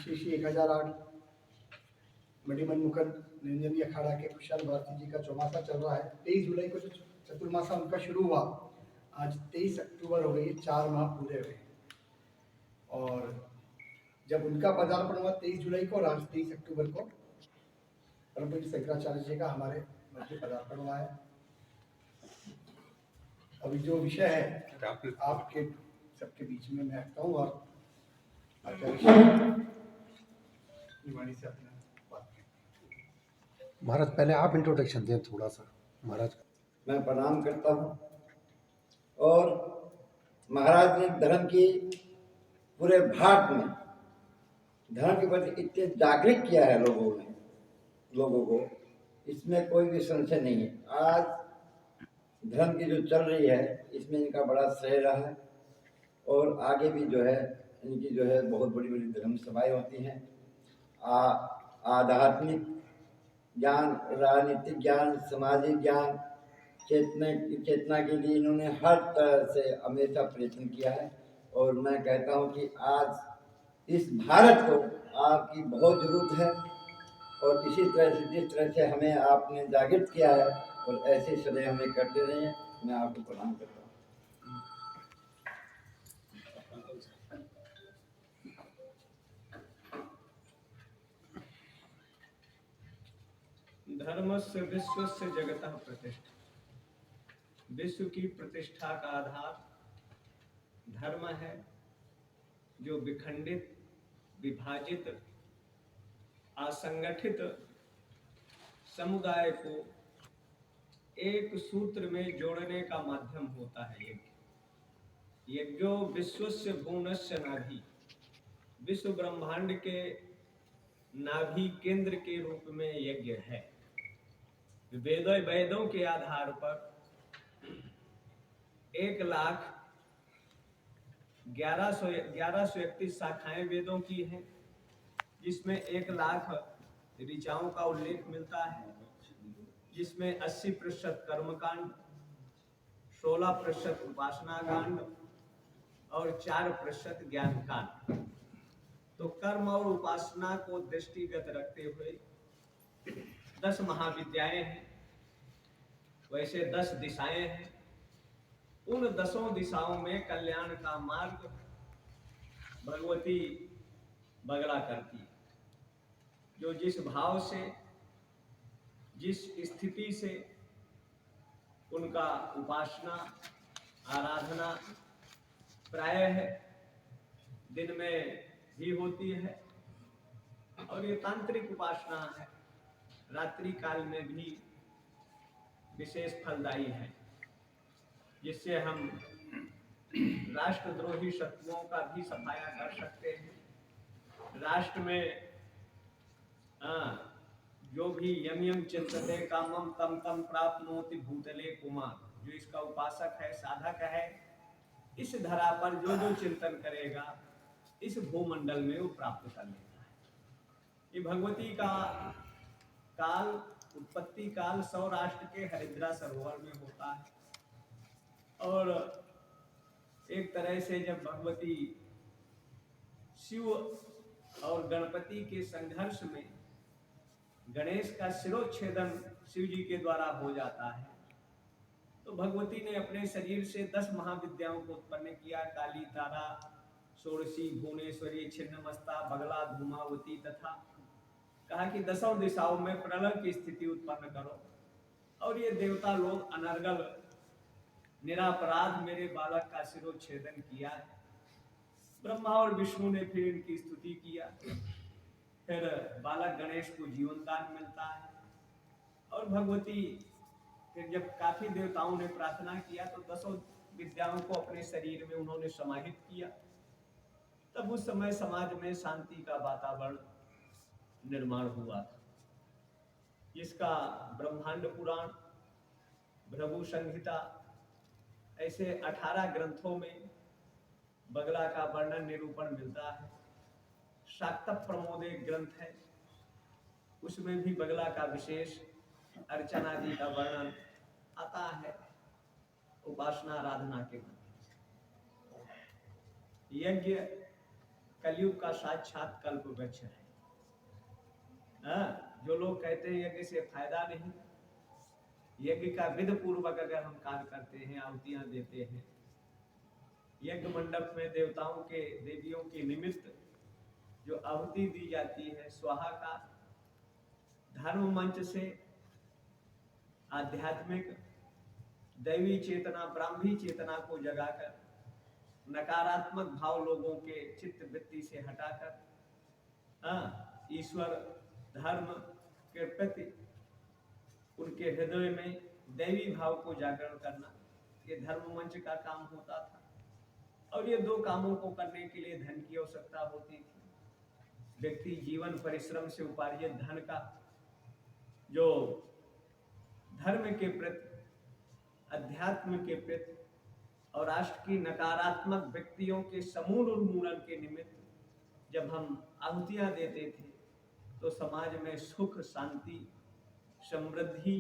श्री श्री 1008 मणिमन मुकुंद निरंजनी अखाड़ा के कुशल भारती जी का चौमासा चल रहा है। 23 जुलाई को जो चतुर्मासा उनका शुरू हुआ, आज 23 अक्टूबर हो गई, 4 माह पूरे हुए। और जब उनका पदार्पण हुआ 23 जुलाई को और आज 23 अक्टूबर को परम पूज्य शंकराचार्य जी का हमारे मध्य पदार्पण हुआ है। अभी जो विषय है आपके सबके बीच में मैं रखता हूँ और आचार्य से अपना बात करें। महाराज पहले आप इंट्रोडक्शन दें थोड़ा सा महाराज। मैं प्रणाम करता हूँ और महाराज ने धर्म की पूरे भारत में धर्म के प्रति इतने जागृत किया है लोगों को, इसमें कोई भी संशय नहीं है। आज धर्म की जो चल रही है इसमें इनका बड़ा श्रेय रहा है और आगे भी जो है इनकी जो है बहुत बड़ी बड़ी धर्म सभाएं होती हैं। आध्यात्मिक ज्ञान, राजनीतिक ज्ञान, सामाजिक ज्ञान, चेतना के लिए इन्होंने हर तरह से हमेशा प्रयत्न किया है। और मैं कहता हूं कि आज इस भारत को आपकी बहुत ज़रूरत है और इसी तरह से जिस तरह से हमें आपने जागृत किया है और ऐसे सदैव हमें करते रहिए। मैं आपको प्रणाम करता हूँ। धर्मस्य विश्वस्य जगतः प्रतिष्ठा। विश्व की प्रतिष्ठा का आधार धर्म है, जो विखंडित, विभाजित, असंगठित समुदाय को एक सूत्र में जोड़ने का माध्यम होता है। यज्ञो विश्वस्य भुवनस्य नाभि। विश्व ब्रह्मांड के नाभि केंद्र के रूप में यज्ञ है। वेदों के आधार पर 1,11,31 शाखाएं वेदों की हैं, जिसमें 1,00,000 ऋचाओं का उल्लेख मिलता है, जिसमें 80% कर्मकांड, 16% उपासना कांड और 4% ज्ञान कांड। तो कर्म और उपासना को दृष्टिगत रखते हुए 10 महाविद्याएं हैं, वैसे 10 दिशाएं हैं। उन 10 दिशाओं में कल्याण का मार्ग भगवती बगड़ा करती है। जो जिस भाव से, जिस स्थिति से उनका उपासना, आराधना प्रायः दिन में भी होती है और ये तांत्रिक उपासना है, रात्रि काल में भी विशेष फलदायी है, जिससे हम राष्ट्रद्रोही शत्रुओं का भी सफाया कर सकते हैं। राष्ट्र में जो भी यम चिंतते कामम तम तम प्राप्नोति भूतले कुमार, जो इसका उपासक है, साधक है, इस धरा पर जो जो चिंतन करेगा इस भूमंडल में वो प्राप्त कर लेता है। ये भगवती का काल, उत्पत्ति काल सौराष्ट्र के हरिद्रा सरोवर में होता है। और एक तरह से जब भगवती शिव और गणपति के संघर्ष में गणेश का शिरोच्छेदन शिव जी के द्वारा हो जाता है, तो भगवती ने अपने शरीर से 10 महाविद्याओं को उत्पन्न किया। काली, तारा, षोडशी, भुवनेश्वरी, छिन्नमस्ता, बगला, धूमावती तथा कहा कि 10 दिशाओं में प्रलय की स्थिति उत्पन्न करो। और ये देवता लोग अनर्गल निरापराध मेरे बालक का शिरोच्छेदन किया है। ब्रह्मा और विष्णु ने फिर इनकी स्तुति किया। फिर बालक गणेश को जीवन दान मिलता है। और भगवती फिर जब काफी देवताओं ने प्रार्थना किया तो 10 विद्याओं को अपने शरीर में उन्होंने समाहित किया। तब उस समय समाज में शांति का वातावरण निर्माण हुआ था, जिसका ब्रह्मांड पुराण, भृगु संहिता, ऐसे 18 ग्रंथों में बगला का वर्णन निरूपण मिलता है। शाक्त प्रमोद एक ग्रंथ है, उसमें भी बगला का विशेष अर्चना जी का वर्णन आता है उपासना आराधना के माध्यम से। यज्ञ कलयुग का साक्षात कल्प वृक्ष है। जो लोग कहते हैं यज्ञ से फायदा नहीं, यज्ञ का विधि पूर्वक अगर हम कार्य करते हैं, आहुतियां देते हैं, यज्ञ मंडप में देवताओं के देवियों के निमित्त जो आहुति दी जाती है, स्वाहा का धर्म मंच से आध्यात्मिक दैवी चेतना, ब्राह्मी चेतना को जगाकर नकारात्मक भाव लोगों के चित्त वृत्ति से हटाकर ईश्वर धर्म के प्रति उनके हृदय में दैवी भाव को जागरण करना, ये धर्म मंच का काम होता था। और ये दो कामों को करने के लिए धन की आवश्यकता होती थी। व्यक्ति जीवन परिश्रम से उपार्जित धन का जो धर्म के प्रति, अध्यात्म के प्रति और राष्ट्र की नकारात्मक व्यक्तियों के समूल उन्मूलन के निमित्त जब हम आहुतियां देते थे तो समाज में सुख, शांति, समृद्धि,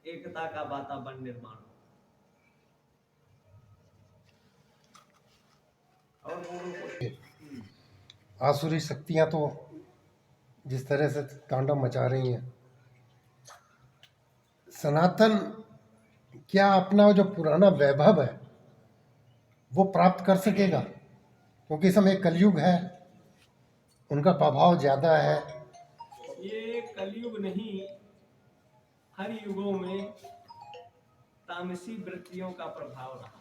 एकता का वातावरण निर्माण हो। और आसुरी शक्तियां तो जिस तरह से तांडव मचा रही हैं, सनातन क्या अपना जो पुराना वैभव है वो प्राप्त कर सकेगा? क्योंकि इस समय कलयुग है, उनका प्रभाव ज़्यादा है। ये कलयुग नहीं, हर युगों में तामसी वृत्तियों का प्रभाव रहा।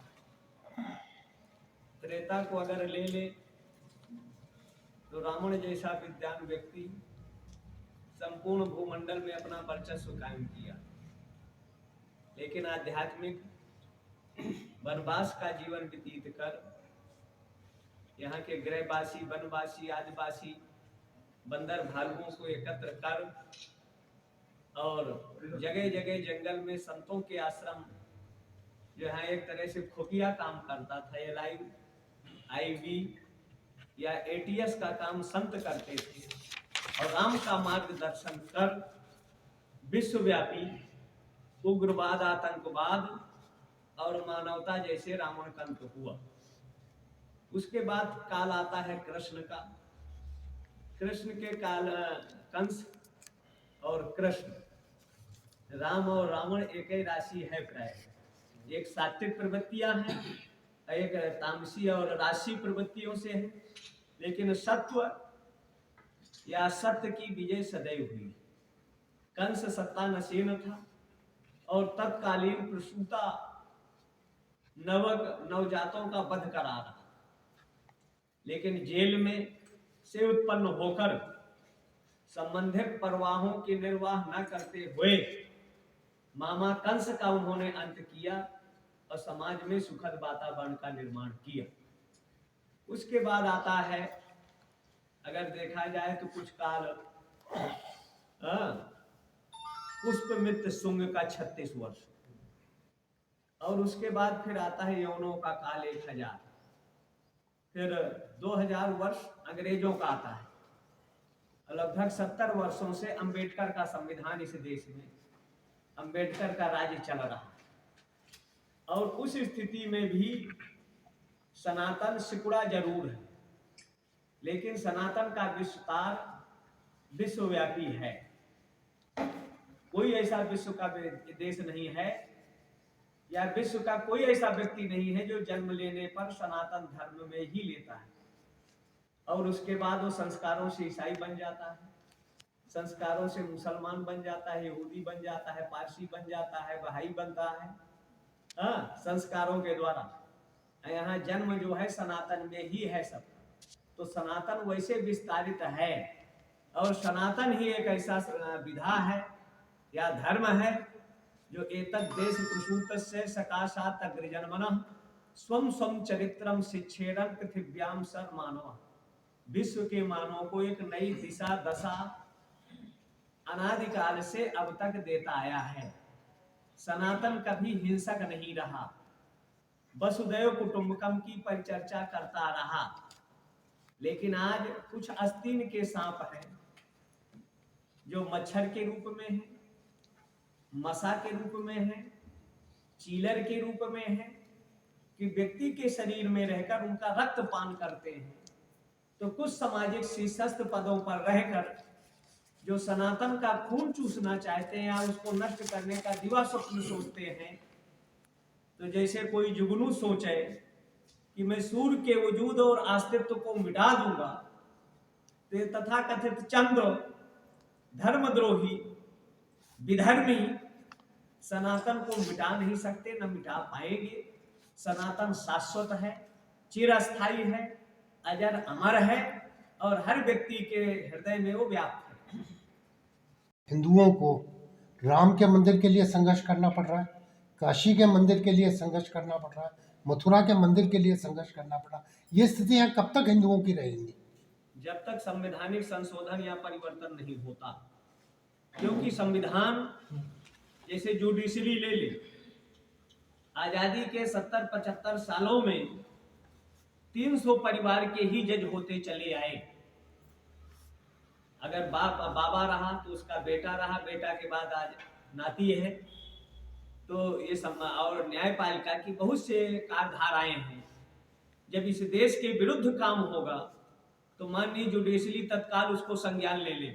त्रेता को अगर ले ले तो रावण जैसा विद्वान व्यक्ति संपूर्ण भूमंडल में अपना वर्चस्व कायम किया, लेकिन आध्यात्मिक वनवास का जीवन व्यतीत कर यहाँ के गृहवासी, वनवासी, आदिवासी बंदर भालुओं को एकत्र कर और जगह जगह जंगल में संतों के आश्रम जो है एक तरह से खुफिया काम करता था। LIV या ATS का काम संत करते थे और राम का मार्गदर्शन कर विश्वव्यापी उग्रवाद, आतंकवाद और मानवता जैसे रावण का अंत हुआ। उसके बाद काल आता है कृष्ण का। कृष्ण के काल कंस और कृष्ण, राम और रावण एक ही राशि है प्राय। एक सात्विक प्रवृत्तियां हैं, एक तामसी और राशि प्रवृत्तियों से है, लेकिन सत्व या सत्य की विजय सदैव हुई। कंस सत्ता नसीन था और तत्कालीन प्रसूता नवजातों का वध करा रहा, लेकिन जेल में से उत्पन्न होकर संबंधित परवाहों की निर्वाह न करते हुए मामा कंस का उन्होंने अंत किया और समाज में सुखद वातावरण का निर्माण किया। उसके बाद आता है, अगर देखा जाए तो कुछ काल पुष्पमित्र शुंग का 36 वर्ष, और उसके बाद फिर आता है यवनों का काल 1000, फिर 2000 वर्ष अंग्रेजों का आता है। लगभग 70 वर्षों से अंबेडकर का संविधान इस देश में, अंबेडकर का राज्य चल रहा है। और उस स्थिति में भी सनातन सिकुड़ा जरूर है, लेकिन सनातन का विस्तार विश्वव्यापी है। कोई ऐसा विश्व का देश नहीं है या विश्व का कोई ऐसा व्यक्ति नहीं है जो जन्म लेने पर सनातन धर्म में ही लेता है और उसके बाद वो संस्कारों से ईसाई बन जाता है, संस्कारों से मुसलमान बन जाता है, यहूदी बन जाता है, पारसी बन जाता है, बहाई बनता है। संस्कारों के द्वारा यहाँ जन्म जो है सनातन में ही है सब। तो सनातन वैसे विस्तारित है और सनातन ही एक ऐसा विधा है या धर्म है जो एतद् देश प्रसूतस्य सकाशात् अग्रजन्मनः स्वं स्वं चरित्रम शिक्षेरन् पृथिव्याम सर मानव। विश्व के मानव को एक नई दिशा दशा अनादिकाल से अब तक देता आया है। सनातन कभी हिंसक नहीं रहा, वसुदैव कुटुंबकम की परिचर्चा करता रहा, लेकिन आज कुछ आस्तीन के सांप हैं जो मच्छर के रूप में है, मसा के रूप में है, चीलर के रूप में है, कि व्यक्ति के शरीर में रहकर उनका रक्त पान करते हैं तो कुछ सामाजिक शीर्षस्थ पदों पर रहकर जो सनातन का खून चूसना चाहते हैं या उसको नष्ट करने का दिवा स्वप्न सोचते हैं, तो जैसे कोई जुगनू सोचे कि मैं सूर्य के वजूद और अस्तित्व को मिटा दूंगा, तो ये तथाकथित चंद्र धर्मद्रोही विधर्मी सनातन को मिटा नहीं सकते, न मिटा पाएंगे। सनातन शाश्वत है, चिरस्थायी है, अजर अमर है और हर व्यक्ति के हृदय में वो व्याप्त है। हिंदुओं को राम के मंदिर के लिए संघर्ष करना पड़ रहा है, काशी के मंदिर के लिए संघर्ष करना पड़ रहा है, मथुरा के मंदिर के लिए संघर्ष करना पड़ रहा है। ये स्थितियां कब तक हिंदुओं की रहेंगी? जब तक संवैधानिक संशोधन या परिवर्तन नहीं होता। क्योंकि संविधान जैसे जुडिशरी ले ले, आजादी के 70-75 सालों में 300 परिवार के ही जज होते चले आए। अगर बाबा रहा तो उसका बेटा रहा, बेटा के बाद आज नाती है। तो ये और न्यायपालिका की बहुत से कारधाराएं हैं। जब इस देश के विरुद्ध काम होगा तो माननीय जुडिशरी तत्काल उसको संज्ञान ले ले।